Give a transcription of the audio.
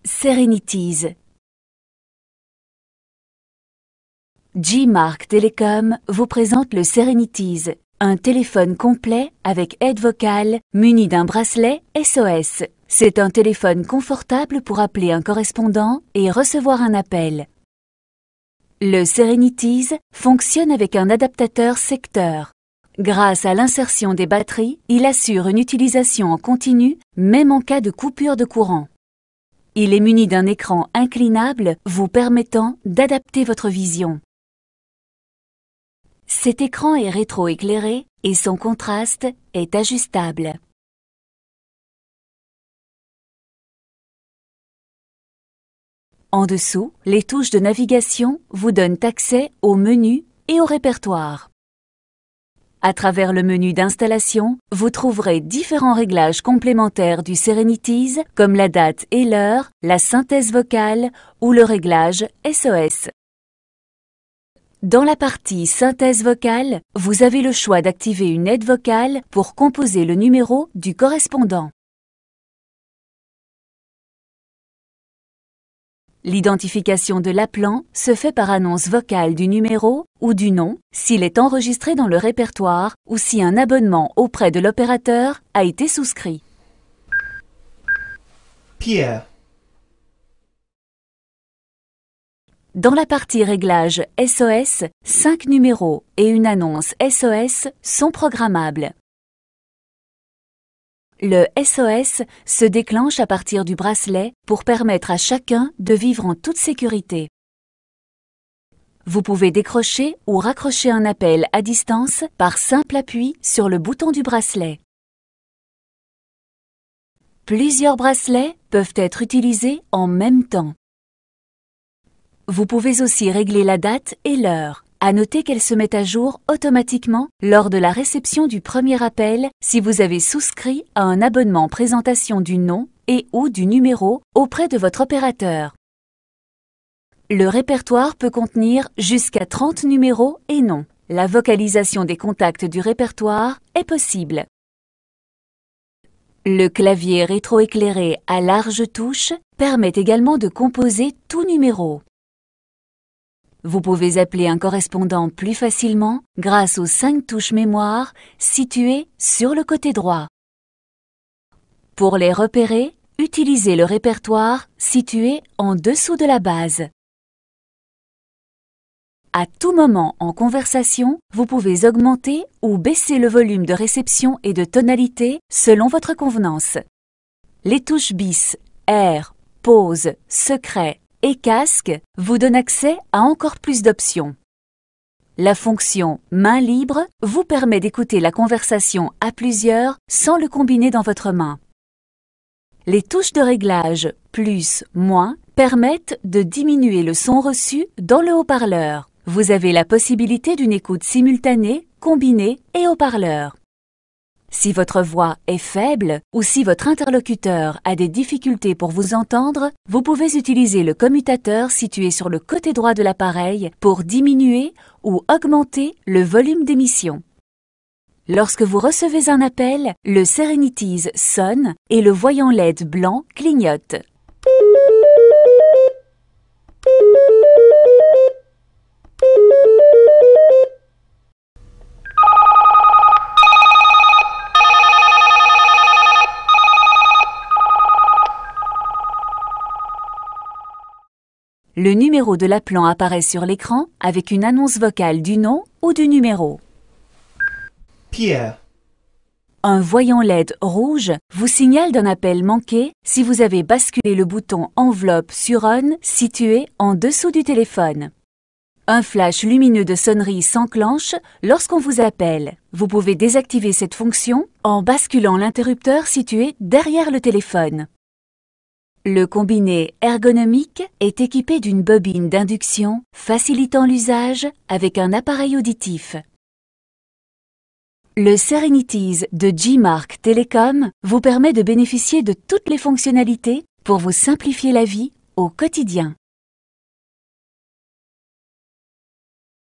Serenities. G-Mark Telecom vous présente le Serenities, un téléphone complet avec aide vocale muni d'un bracelet SOS. C'est un téléphone confortable pour appeler un correspondant et recevoir un appel. Le Serenities fonctionne avec un adaptateur secteur. Grâce à l'insertion des batteries, il assure une utilisation en continu, même en cas de coupure de courant. Il est muni d'un écran inclinable vous permettant d'adapter votre vision. Cet écran est rétroéclairé et son contraste est ajustable. En dessous, les touches de navigation vous donnent accès au menu et au répertoire. À travers le menu d'installation, vous trouverez différents réglages complémentaires du Serenities comme la date et l'heure, la synthèse vocale ou le réglage SOS. Dans la partie synthèse vocale, vous avez le choix d'activer une aide vocale pour composer le numéro du correspondant. L'identification de l'appelant se fait par annonce vocale du numéro ou du nom s'il est enregistré dans le répertoire ou si un abonnement auprès de l'opérateur a été souscrit. Pierre. Dans la partie réglage SOS, 5 numéros et une annonce SOS sont programmables. Le SOS se déclenche à partir du bracelet pour permettre à chacun de vivre en toute sécurité. Vous pouvez décrocher ou raccrocher un appel à distance par simple appui sur le bouton du bracelet. Plusieurs bracelets peuvent être utilisés en même temps. Vous pouvez aussi régler la date et l'heure. À noter qu'elle se met à jour automatiquement lors de la réception du premier appel si vous avez souscrit à un abonnement présentation du nom et ou du numéro auprès de votre opérateur. Le répertoire peut contenir jusqu'à 30 numéros et noms. La vocalisation des contacts du répertoire est possible. Le clavier rétroéclairé à large touche permet également de composer tout numéro. Vous pouvez appeler un correspondant plus facilement grâce aux 5 touches mémoire situées sur le côté droit. Pour les repérer, utilisez le répertoire situé en dessous de la base. À tout moment en conversation, vous pouvez augmenter ou baisser le volume de réception et de tonalité selon votre convenance. Les touches bis, air, pause, secret et casque vous donne accès à encore plus d'options. La fonction main libre vous permet d'écouter la conversation à plusieurs sans le combiner dans votre main. Les touches de réglage plus, moins permettent de diminuer le son reçu dans le haut-parleur. Vous avez la possibilité d'une écoute simultanée, combinée et haut-parleur. Si votre voix est faible ou si votre interlocuteur a des difficultés pour vous entendre, vous pouvez utiliser le commutateur situé sur le côté droit de l'appareil pour diminuer ou augmenter le volume d'émission. Lorsque vous recevez un appel, le Serenities sonne et le voyant LED blanc clignote. Le numéro de l'appelant apparaît sur l'écran avec une annonce vocale du nom ou du numéro. Pierre. Un voyant LED rouge vous signale d'un appel manqué si vous avez basculé le bouton enveloppe sur on situé en dessous du téléphone. Un flash lumineux de sonnerie s'enclenche lorsqu'on vous appelle. Vous pouvez désactiver cette fonction en basculant l'interrupteur situé derrière le téléphone. Le combiné ergonomique est équipé d'une bobine d'induction facilitant l'usage avec un appareil auditif. Le Serenities de G-Mark Telecom vous permet de bénéficier de toutes les fonctionnalités pour vous simplifier la vie au quotidien.